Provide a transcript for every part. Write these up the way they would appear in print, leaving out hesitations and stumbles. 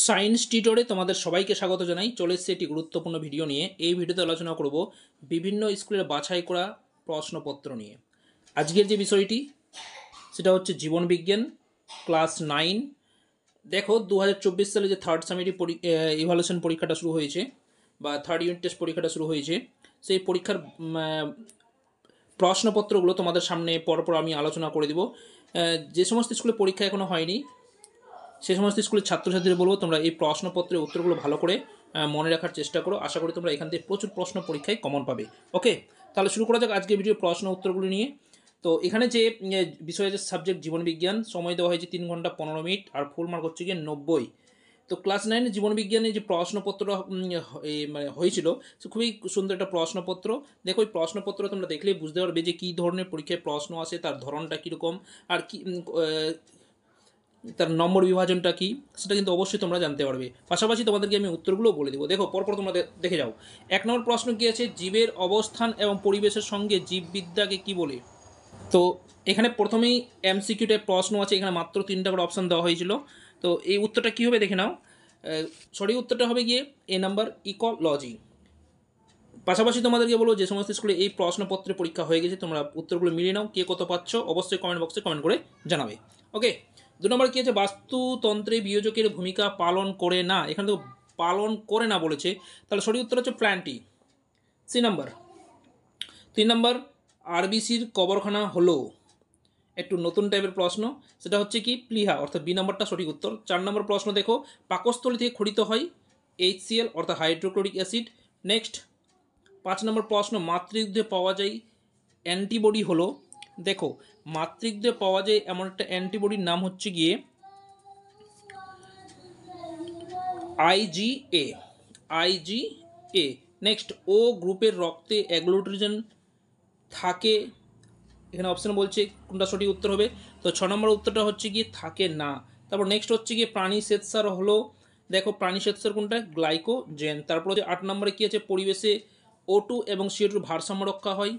Science টিউটরে তোমাদের সবাইকে স্বাগত জানাই। চলে এসেছি একটি গুরুত্বপূর্ণ ভিডিও নিয়ে। এই ভিডিওতে আলোচনা করব বিভিন্ন স্কুলের বাছাই করা প্রশ্নপত্র নিয়ে। আজকের যে বিষয়টি সেটা হচ্ছে জীবনবিজ্ঞান ক্লাস 9। দেখো 2024 সালে যে থার্ড সামিটি ইভালুয়েশন পরীক্ষাটা শুরু হয়েছে বা থার্ড ইউনিট টেস্ট পরীক্ষাটা শুরু হয়েছে, সেই পরীক্ষার প্রশ্নপত্রগুলো তোমাদের সামনে পরপর আমি আলোচনা করে দেব। যে সমস্ত স্কুলে পরীক্ষা এখনও হয়নি সেই সমস্ত স্কুলের ছাত্রছাত্রীদের বলবো তোমরা এই প্রশ্নপত্রের উত্তরগুলো ভালো করে মনে রাখার চেষ্টা করো। আশা করি তোমরা এখান থেকে প্রচুর প্রশ্ন পরীক্ষায় কমন পাবে। ওকে, তাহলে শুরু করা যাক আজকের ভিডিও প্রশ্ন উত্তরগুলো নিয়ে। তো এখানে যে বিষয় আছে সাবজেক্ট জীবনবিজ্ঞান, সময় দেওয়া হয়েছে 3 ঘন্টা 15 মিনিট আর ফুল মার্ক হচ্ছে গিয়ে 90। তো ক্লাস 9 জীবনবিজ্ঞানের যে প্রশ্নপত্রটা মানে হয়েছিল সে খুবই সুন্দর একটা প্রশ্নপত্র। দেখো এই প্রশ্নপত্র তোমরা দেখলেই বুঝতে পারবে যে কী ধরনের পরীক্ষায় প্রশ্ন আসে, তার ধরনটা কীরকম আর কি তার নম্বর বিভাজনটা কি সেটা কিন্তু অবশ্যই তোমরা জানতে পারবে। পাশাপাশি তোমাদেরকে আমি উত্তরগুলো বলে দেবো। দেখো পরপর তোমরা দেখে যাও। 1 নম্বর প্রশ্ন কী আছে, জীবের অবস্থান এবং পরিবেশের সঙ্গে জীববিদ্যাকে কি বলে। তো এখানে প্রথমেই এমসিকিউ টাইপ প্রশ্ন আছে, এখানে মাত্র 3টা করে অপশান দেওয়া হয়েছিল। তো এই উত্তরটা কী হবে দেখে নাও। সঠিক উত্তরটা হবে গিয়ে এ নাম্বার ইকোলজি। পাশাপাশি তোমাদেরকে বলবো যে সমস্ত স্কুলে এই প্রশ্নপত্রে পরীক্ষা হয়ে গেছে তোমরা উত্তরগুলো মিলিয়ে নাও, কে কত পাচ্ছ অবশ্যই কমেন্ট বক্সে কমেন্ট করে জানাবে। ওকে, 2 নম্বর কী আছে, বাস্তুতন্ত্রে বিয়োজকের ভূমিকা পালন করে না। এখানে তো পালন করে না বলেছে, তাহলে সঠিক উত্তর হচ্ছে প্ল্যান্টই, সি নাম্বার। 3 নম্বর আরবিসির কবরখানা হলো, একটু নতুন টাইপের প্রশ্ন, সেটা হচ্ছে কি প্লিহা, অর্থাৎ বি নাম্বারটা সঠিক উত্তর। 4 নম্বর প্রশ্ন দেখো, পাকস্থলী থেকে খরিত হয় HCl অর্থাৎ হাইড্রোক্লোরিক অ্যাসিড। নেক্সট 5 নম্বর প্রশ্ন, মাতৃদুগ্ধে পাওয়া যায় অ্যান্টিবডি হলো। দেখো মাতৃদুগ্ধে পাওয়া যায় এমন একটা অ্যান্টিবডির নাম হচ্ছে গিয়ে IgA। নেক্সট ও গ্রুপের রক্তে অ্যাগ্লুটিনেশন থাকে, এখানে অপশন বলছে কোনটা সঠিক উত্তর হবে। তো 6 নম্বর উত্তরটা হচ্ছে গিয়ে থাকে না। তারপর নেক্সট হচ্ছে গিয়ে প্রাণী শ্বেতসার হলো, দেখো প্রাণী শ্বেতসার কোনটা, গ্লাইকোজেন। তারপর হচ্ছে 8 নম্বরে কী আছে, পরিবেশে O2 এবং CO2 ভারসাম্য রক্ষা হয়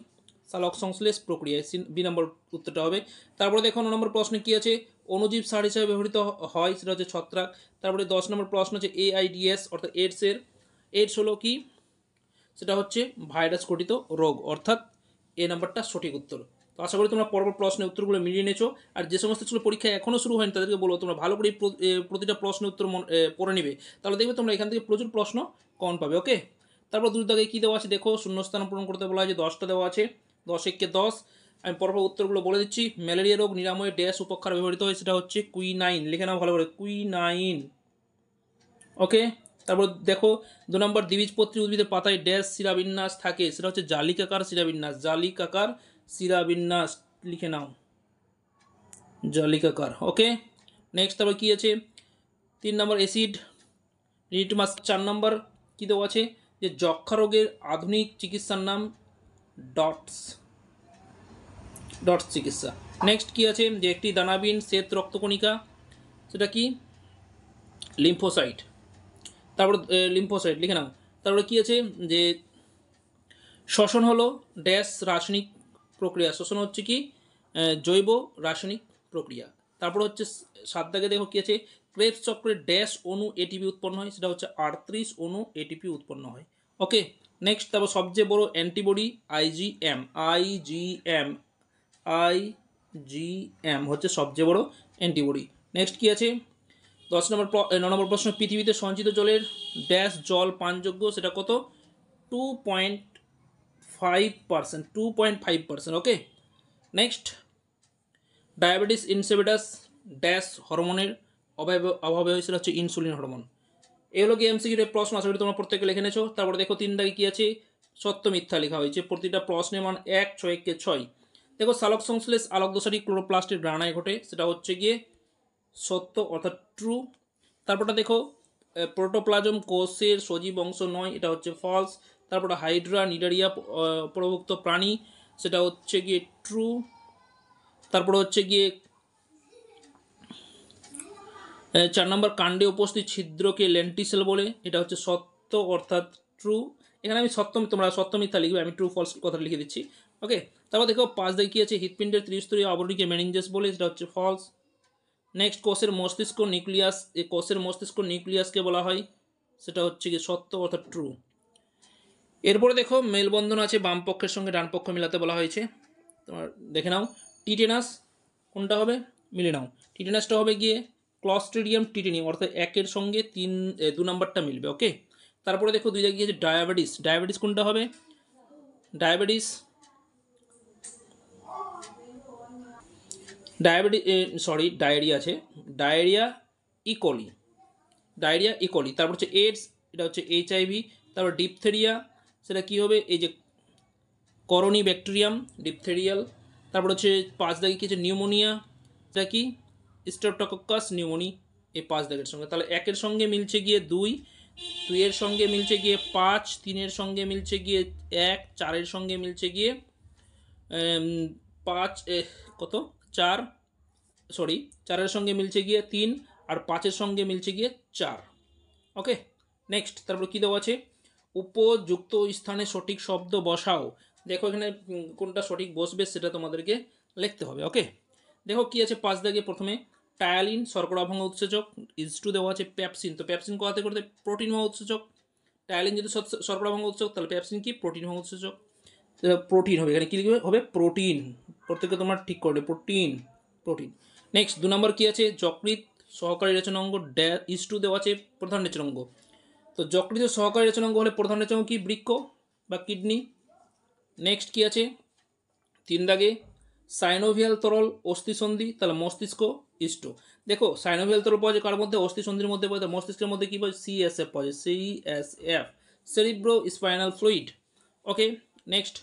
সালোক সংশ্লেষ প্রক্রিয়ায়, বি নম্বর উত্তরটা হবে। তারপরে দেখো 9 নম্বর প্রশ্নে কী আছে, অণুজীব সার হিসাবে ব্যবহৃত হয়, সেটা হচ্ছে ছত্রাক। তারপরে 10 নম্বর প্রশ্ন হচ্ছে AIDS অর্থাৎ এইডস হলো কি, সেটা হচ্ছে ভাইরাস ঘটিত রোগ, অর্থাৎ এ নাম্বারটা সঠিক উত্তর। তো আশা করি তোমরা পরপর প্রশ্নের উত্তরগুলো মিলিয়ে নিয়েছো। আর যে সমস্ত স্কুলের পরীক্ষা এখনও শুরু হয়নি তাদেরকে বলো তোমরা ভালো করে প্রতিটা প্রশ্নের উত্তর পড়ে নিবে, তাহলে দেখবে তোমরা এখান থেকে প্রচুর প্রশ্ন কমন পাবে। ওকে, তারপর 2 দাগে কী দেওয়া আছে দেখো, শূন্যস্থান পূরণ করতে বলা হয় যে 10টা দেওয়া আছে, 10 একে 10। আমি পরপর উত্তরগুলো বলে দিচ্ছি। ম্যালেরিয়া রোগ নিরাময়ে ড্যাশ উপক্ষার ব্যবহৃত হয়, সেটা হচ্ছে কুইনাইন, লিখে নাও ভালো করে, কুইনাইন। ওকে, তারপর দেখো 2 নম্বর, দ্বিবীজপত্রী উদ্ভিদের পাতায় ড্যাশ শিরাবিন্যাস থাকে, সেটা হচ্ছে জালিকাকার শিরাবিন্যাস, জালিকাকার শিরাবিন্যাস, লিখে নাও জালিকাকার। ওকে, নেক্সট তারপর কী আছে, 3 নম্বর অ্যাসিড রিটমাস। 4 নম্বর কী দেওয়া আছে যে যক্ষা রোগের আধুনিক চিকিৎসার নাম ডটস চিকিৎসা। নেক্সট কী আছে যে একটি দানাবিহীন শ্বেত রক্তকণিকা, সেটা কি লিম্ফোসাইট। তারপর লিম্ফোসাইট লিখে নাও। তারপরে কী আছে যে শ্বসন হলো ড্যাশ রাসায়নিক প্রক্রিয়া, শ্বসন হচ্ছে কি জৈব রাসায়নিক প্রক্রিয়া। তারপর হচ্ছে 7 দাগে দেখো কী আছে, ক্রেবস চক্রে ড্যাশ অণু এটিপি উৎপন্ন হয়, সেটা হচ্ছে 38 অণু এটিপি উৎপন্ন হয়। ওকে, নেক্সট তারপর সবচেয়ে বড় অ্যান্টিবডি আইজিএম হচ্ছে সবচেয়ে বড় অ্যান্টিবডি। নেক্সট কী আছে 9 নম্বর প্রশ্ন, পৃথিবীতে সঞ্চিত জলের ড্যাশ জল পানযোগ্য, সেটা কত, 2.5%। ওকে, নেক্সট ডায়াবেটিস ইনসিপিটাস ড্যাশ হরমোনের অভাবে হয়, সেটা হচ্ছে ইনসুলিন হরমোন। এই হলো কি এমসিকিউ প্রশ্ন, আশা করি তোমরা প্রত্যেকে লিখে নিয়েছো। তারপরে দেখো 3 দাগে কী আছে, সত্য মিথ্যা লেখা হয়েছে, প্রতিটা প্রশ্নের মান 1, 6 একে 6। দেখো সালোক সংশ্লেষ আলোক দশাটি ক্লোরোপ্লাস্টের গ্রানায় ঘটে, সেটা হচ্ছে গিয়ে সত্য অর্থাৎ ট্রু। তারপরটা দেখো প্রোটোপ্লাজম কোষের সজীব অংশ নয়, এটা হচ্ছে ফলস। তারপরে হাইড্রা নিডারিয়া প্রভুক্ত প্রাণী, সেটা হচ্ছে গিয়ে ট্রু। তারপরে হচ্ছে গিয়ে 4 নম্বর, কাণ্ডে উপস্থিত ছিদ্রকে লেন্টিসেল বলে, এটা হচ্ছে সত্য অর্থাৎ ট্রু। এখানে আমি তোমরা সত্য মিথ্যা লিখবে, আমি ট্রু ফলস কথা লিখে দিচ্ছি। ওকে, তারপর দেখো 5 দাগে কী আছে, হৃৎপিণ্ডের ত্রিস্তরীয় আবরণীকে মেনিনজাস বলে, সেটা হচ্ছে ফলস। নেক্সট কোষের মস্তিষ্ক নিউক্লিয়াস, এই কোষের মস্তিষ্ক নিউক্লিয়াসকে বলা হয়, সেটা হচ্ছে কি সত্য অর্থাৎ ট্রু। এরপরে দেখো মেলবন্ধন আছে, বাম পক্ষের সঙ্গে ডান পক্ষ মিলাতে বলা হয়েছে। তোমার দেখে নাও, টিটেনাস কোনটা হবে, মিলে নাও। টিটেনাসটা হবে গিয়ে ক্লস্ট্রিডিয়াম টিটেনিয়াম, অর্থাৎ একের সঙ্গে 2 নাম্বারটা মিলবে। ওকে, তারপরে দেখো 2 জায়গায় গিয়েছে ডায়াবেটিস, ডায়াবেটিস কোনটা হবে, ডায়াবেটিস ডায়রিয়া আছে, ডায়রিয়া ইকোলি, ডায়রিয়া ইকোলি। তারপর হচ্ছে এইডস, এটা হচ্ছে HIV। তারপর ডিপথেরিয়া, সেটা কী হবে, এই যে করনি ব্যাকটেরিয়াম ডিপথেরিয়াল। তারপর হচ্ছে 5 দাগে কি হচ্ছে নিউমোনিয়া, সেটা কি স্ট্রেপ্টোকক্কাস নিউমোনি, এই 5 দাগের সঙ্গে। তাহলে 1-এর সঙ্গে মিলছে গিয়ে 2, 2-এর সঙ্গে মিলছে গিয়ে 5, 3-এর সঙ্গে মিলছে গিয়ে 1, 4-এর সঙ্গে মিলছে গিয়ে 5 কত 4, 4-এর সঙ্গে মিলছে গিয়ে 3, আর 5-এর সঙ্গে মিলছে গিয়ে 4। ওকে, নেক্সট তারপর কী দেওয়া আছে, উপযুক্ত স্থানে সঠিক শব্দ বসাও। দেখো এখানে কোনটা সঠিক বসবে সেটা তোমাদেরকে লিখতে হবে। ওকে, দেখো কি আছে 5 দাগে, প্রথমে টায়ালিন শর্করা ভাঙা উৎসেচক, H2 দেওয়া আছে প্যাপসিন, তো প্যাপসিন কোথাতে করতে, প্রোটিন ভাঙা উৎসেচক। টায়ালিন যদি শর্করা ভাঙা উৎসেচক, তাহলে প্যাপসিন কি প্রোটিন ভাঙা উৎসেচক, প্রোটিন হবে, এখানে কী লিখবে হবে প্রোটিন, প্রত্যেকে তোমার ঠিক করবে প্রোটিন প্রোটিন। নেক্সট 2 নম্বর কী আছে, যকৃৎ সহকারী রেচনাঙ্গ H2 দেওয়া আছে প্রধান রেচনাঙ্গ, তো যকৃৎ সহকারী রেচনাঙ্গ হলে প্রধান রেচনাঙ্গ কি বৃক্ক বা কিডনি। নেক্সট কি আছে 3 দাগে, সাইনোভিয়াল তরল অস্থিসন্ধি, তাহলে মস্তিষ্ক H2। দেখো সাইনোভিয়াল তরল পাওয়া যায় কার মধ্যে, অস্থিসন্ধির মধ্যে পাওয়া যায়, মস্তিষ্কের মধ্যে কী পাওয়া যায়, CSF পাওয়া যায়, CSF সেরিব্রো স্পাইনাল ফ্লুইড। ওকে, নেক্সট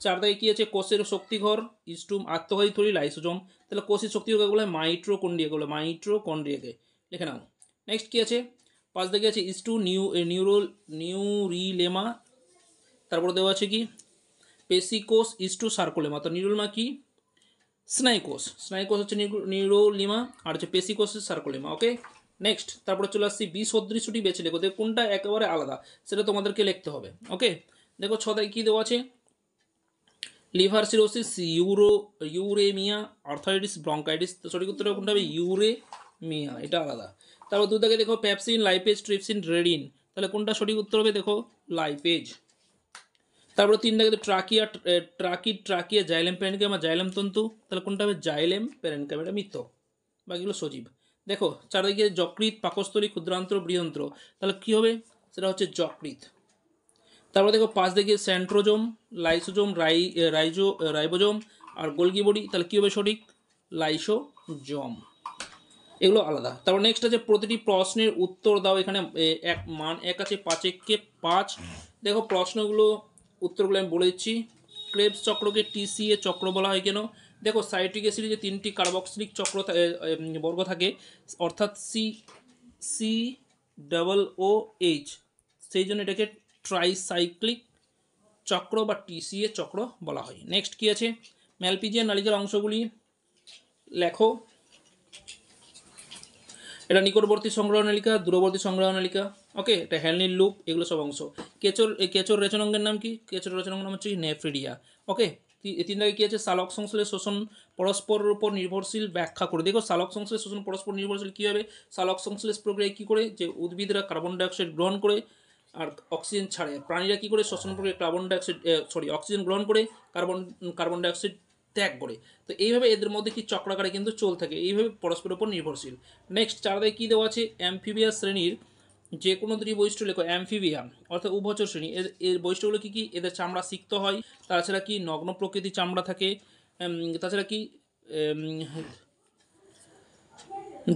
4 দাগে কী আছে, কোষের শক্তিঘর H2 আত্মঘাতী থলি লাইসোজোম, তাহলে কোষের শক্তিঘর বলে মাইট্রোকন্ড্রিয়া, বলে মাইট্রোকন্ড্রিয়াকে লিখে নাও। নেক্সট কী আছে 5 দাগে আছে H2 নিউরিলেমা, তারপর দেওয়া আছে কি পেসিকোষ H2 সার্কোলেমা, তো নিউরোলেমা কি স্নায়ুকোষ, স্নায়ুকোষ হচ্ছে নিউরোলিমা, আর হচ্ছে পেসিকোষের সার্কোলেমা। ওকে, নেক্সট তারপরে চলে আসছি বিসদৃশটি বেছে লেখো, দেখো কোনটা একেবারে আলাদা সেটা তোমাদেরকে লিখতে হবে। ওকে, দেখো 6 দাগে কী দেওয়া আছে, liver cirrhosis, uraemia, arthritis, bronchitis, তো সঠিক উত্তরটা কোনটা হবে, ইউরেমিয়া, এটা আলাদা। তারপর 2 দাগে দেখো পেপসিন, লাইপেজ, ট্রিপসিন, রেডিন, তাহলে কোনটা সঠিক উত্তর হবে, দেখো লাইপেজ। তারপর 3 দাগে ট্রাকিয়া, জাইলেম প্যারেনকাইম আর জাইলেম তন্তু, তাহলে কোনটা হবে জাইলেম প্যারেনকাইম, এটা মিত্র, বাকিগুলো সজীব। দেখো 4 দাগে যকৃৎ, পাকস্থলী, ক্ষুদ্রান্ত্র, বৃহন্ত্র, তাহলে কী হবে, সেটা হচ্ছে যকৃৎ। তারপর দেখো 5 দিকে সেন্ট্রোজোম, লাইসোজোম, রাইবোজোম আর গোলগি বডি, তাহলে কী হবে সঠিক লাইসোজোম, এগুলো আলাদা। তারপর নেক্সট আছে প্রতিটি প্রশ্নের উত্তর দাও, এখানে মান 1 আছে, 5 5। দেখো প্রশ্নগুলো উত্তরগুলো আমি বলে দিচ্ছি। ক্রেবস চক্রকে TCA চক্র বলা হয় কেন, দেখো সাইট্রিক অ্যাসিডে যে 3টি কার্বক্সিলিক চক্র বর্গ থাকে, অর্থাৎ COOH, সেই জন্য এটাকে ট্রাইসাইক্লিক চক্র বা TCA চক্র বলা হয়। নেক্সট কি আছে, ম্যালপিজিয়ান নালিকার অংশগুলি লেখো, এটা নিকটবর্তী সংগ্রহ নালিকা, দূরবর্তী সংগ্রহ নালিকা। ওকে, এটা হ্যালনির লুপ, এগুলো সব অংশ। কেচোর রেচনাঙ্গের নাম কি, কেচোর রেচনাঙ্গের নাম হচ্ছে নেফ্রিডিয়া। ওকে, 3 দাগে কী আছে, সালোক সংশ্লেষ শোষণ পরস্পরের উপর নির্ভরশীল ব্যাখ্যা করে। দেখো সালোক সংশ্লেষ শোষণ পরস্পর নির্ভরশীল কী হবে, সালোক সংশ্লেষ প্রক্রিয়ায় কী করে, যে উদ্ভিদরা কার্বন ডাইঅক্সাইড গ্রহণ করে আর অক্সিজেন ছাড়ে, প্রাণীরা কী করে শ্বসন প্রক্রিয়ায় অক্সিজেন গ্রহণ করে কার্বন ডাইঅক্সাইড ত্যাগ করে। তো এইভাবে এদের মধ্যে কি চক্রাকারে কিন্তু চলতে থাকে, এইভাবে পরস্পরের উপর নির্ভরশীল। নেক্সট 4 দাগে কী দেওয়া আছে, অ্যামফিবিয়াস শ্রেণীর যে কোনো 2টি বৈশিষ্ট্য লেখো। অ্যামফিবিয়া অর্থাৎ উভচর শ্রেণী, এর বৈশিষ্ট্যগুলো কী কী, এদের চামড়া সিক্ত হয়, তাছাড়া কি নগ্ন প্রকৃতির চামড়া থাকে, তাছাড়া কি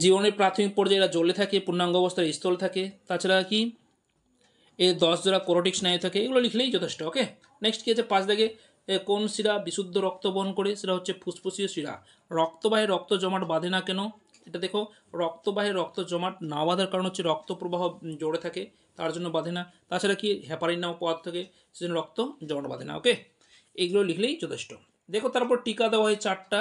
জীবনের প্রাথমিক পর্যায়ে এরা জ্বলে থাকে, পূর্ণাঙ্গ অবস্থায় স্থল থাকে, তাছাড়া কি এর 10 জোড়া কোরোটিক স্নায়ু থাকে, এগুলো লিখলেই যথেষ্ট। ওকে, নেক্সট কী আছে 5 দাগে, কোন শিরা বিশুদ্ধ রক্ত বহন করে, সেটা হচ্ছে ফুসফুসীয় শিরা। রক্তবাহে রক্ত জমাট বাঁধে না কেন, এটা দেখো রক্তবাহে রক্ত জমাট না বাঁধার কারণ হচ্ছে রক্ত প্রবাহ জোরে থাকে, তার জন্য বাঁধে না। তাছাড়া কি হেপারিন নামক পদার্থ থাকে, সেজন্য রক্ত জমাট বাঁধে না। ওকে, এগুলো লিখলেই যথেষ্ট। দেখো তারপর টিকা দেওয়া হয় 4টা,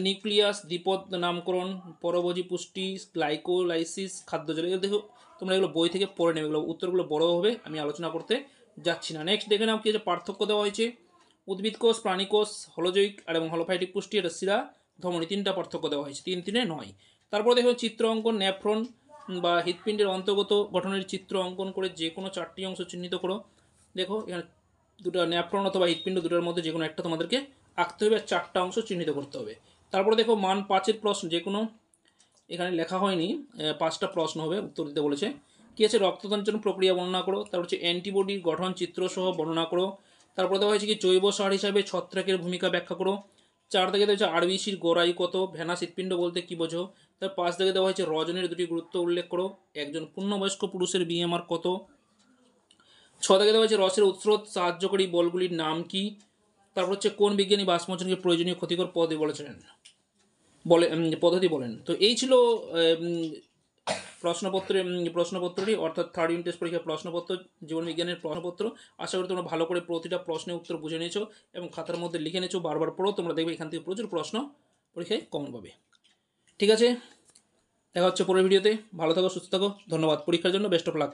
নিউক্লিয়াস, দ্বিপদ নামকরণ, পরভোজী পুষ্টি, গ্লাইকোলাইসিস, খাদ্যজল। এগুলো দেখো তোমরা এগুলো বই থেকে পড়ে নেবে, এগুলো উত্তরগুলো বড় হবে, আমি আলোচনা করতে যাচ্ছি না। নেক্সট দেখে নাও কি আছে, পার্থক্য দেওয়া হয়েছে উদ্ভিদ কোষ, প্রাণী কোষ, হলোজৈক আর এবং হলোফাইটিক পুষ্টি, এটা শিরা ধমনী, 3টা পার্থক্য দেওয়া হয়েছে, 3 3-9। তারপর দেখো চিত্র অঙ্কন, ন্যাফ্রন বা হৃৎপিণ্ডের অন্তর্গত গঠনের চিত্র অঙ্কন করে যে কোনো 4টি অংশ চিহ্নিত করো। দেখো এখানে দুটো ন্যাফ্রন অথবা হৃৎপিণ্ড, দুটোর মধ্যে যে কোনো একটা তোমাদেরকে আঁকতে হবে আর 4টা অংশ চিহ্নিত করতে হবে। তারপরে দেখো মান 5-এর প্রশ্ন, যে কোনো এখানে লেখা হয়নি, 5টা প্রশ্ন হবে, উত্তর দিতে বলেছে। কী আছে, রক্তসঞ্চালন প্রক্রিয়া বর্ণনা করো। তারপর হচ্ছে অ্যান্টিবডির গঠন চিত্রসহ বর্ণনা করো। তারপরে দেওয়া হয়েছে কি জৈব সার হিসাবে ছত্রাকের ভূমিকা ব্যাখ্যা করো। 4 থেকে দেওয়া হচ্ছে আরবিসির গোড়াই কত, ভ্যানাস হৃৎপিণ্ড বলতে কী বোঝো। তার 5 থেকে দেওয়া হয়েছে রজনীর দুটি গুরুত্ব উল্লেখ করো, একজন পূর্ণবয়স্ক পুরুষের বিএমআর কত। 6 থেকে দেওয়া হয়েছে রসের উৎস সাহায্যকারী বলগুলির নাম কি। তারপর হচ্ছে কোন বিজ্ঞানী বাষ্পমোচনকে প্রয়োজনীয় ক্ষতিকর পদ্ধতি বলেছিলেন, পদ্ধতি বলেন। তো এই ছিল প্রশ্নপত্রটি, অর্থাৎ থার্ড ইউনিট টেস্ট পরীক্ষার প্রশ্নপত্র, জীবনবিজ্ঞানের প্রশ্নপত্র। আশা করি তোমরা ভালো করে প্রতিটা প্রশ্নের উত্তর বুঝে নিয়েছো এবং খাতার মধ্যে লিখে নিয়েছো, বারবার পড়ো, তোমরা দেখবে এখান থেকে প্রচুর প্রশ্ন পরীক্ষায় কমন পাবে। ঠিক আছে, দেখা হচ্ছে পরের ভিডিওতে। ভালো থাকো, সুস্থ থাকো, ধন্যবাদ। পরীক্ষার জন্য বেস্ট অফ লাক।